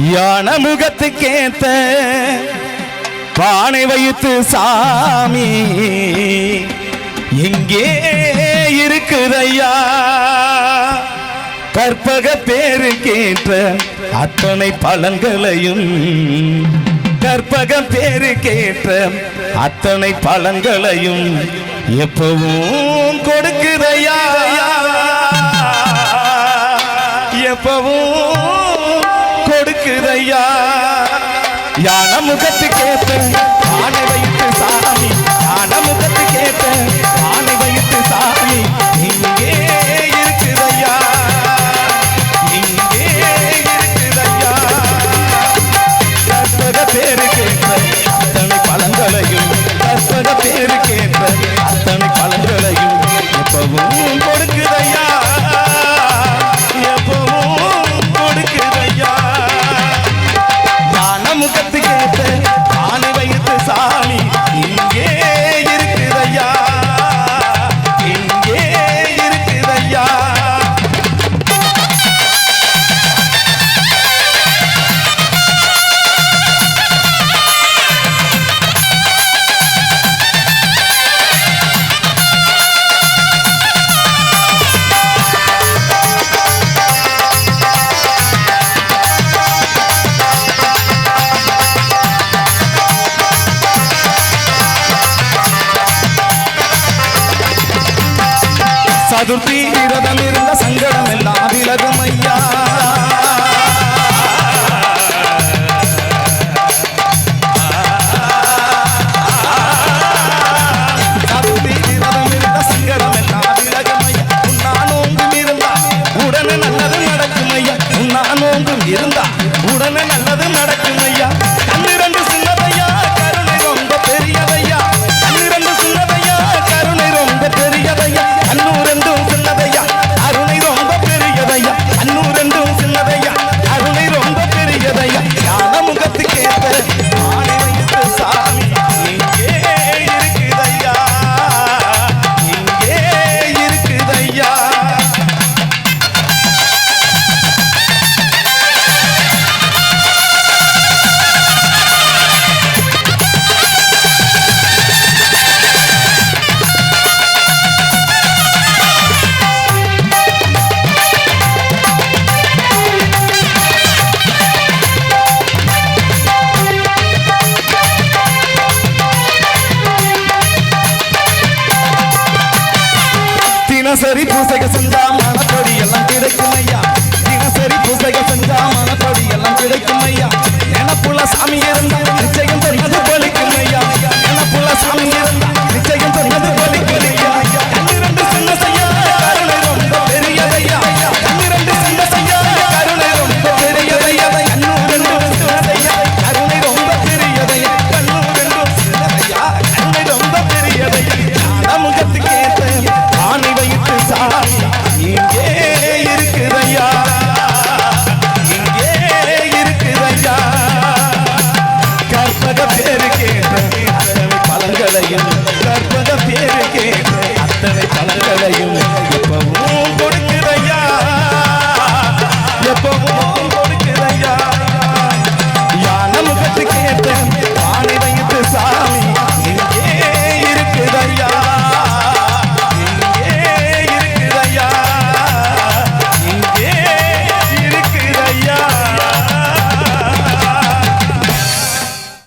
யான முகத்துக்கேத்த பானை வைத்து சாமி எங்கே இருக்குதையா கற்பக பேருக்கேற்ற அத்தனை பழங்களையும் கற்பகம் பேருக்கேற்ற அத்தனை பழங்களையும் எப்பவும் கொடுக்குதையா எப்பவும் கொடுக்குதையா யான முகத்துக்கேற்ற பானை வைத்து சாமி யான முகத்துக்கேற்ற பானை வைத்து சாமி இங்கே இருக்குதையா இங்கே இருக்குதையா கற்பக பேருக்கேற்ற அத்தனை பழங்களையும் கற்பக பேருக்கேற்ற அத்தனை பழங்களையும் எப்பவும் கொடுக்குதையா எப்பவும் கொடுக்குதையா யான முகத்துக்கேற்ற பானை வைத்து சாமி இங்கே இருக்குதையா இங்கே இருக்குதையா சதுர்த்தி விரதம் இருந்த சங்கடம் எல்லாம் விலகும் ஐயா சதுர்த்தி விரதம் இருந்த சங்கடம் எல்லாம் விலகும் ஐயா உன்னா நோங்கும் இருந்தா உடனே நல்லது நடக்கும் ஐயா உன்னா நோங்கும் இருந்தா உடனே நல்லது நடக்கும் ஐயா கண்ணிரண்டு சின்னதையா கருணை ரொம்ப பெரியதையா கண்ணிரண்டு சின்னதையா கருணை ரொம்ப பெரியதையா அன்னூரெண்டும் சின்னதையா அருணை ரொம்ப பெரியதையா அன்னூரெண்டும் சின்னதையா அருணை ரொம்ப பெரியதையா யான முகத்துக்கேற்ற பானை வைத்து சாமி இங்கே இருக்குதையா இங்கே இருக்குதையா தினசரி பூசைக செஞ்சா மனப்படி எல்லாம் கிடைக்கும் ஐயா தினசரி பூசைக செஞ்சா மனப்படி எல்லாம் கிடைக்கும் ஐயா எனப்புள்ள சாமி இருந்தா நிச்சயம் தெரியாது பலிக்கும் ஐயா எனப்புள்ள சாமி இருந்தா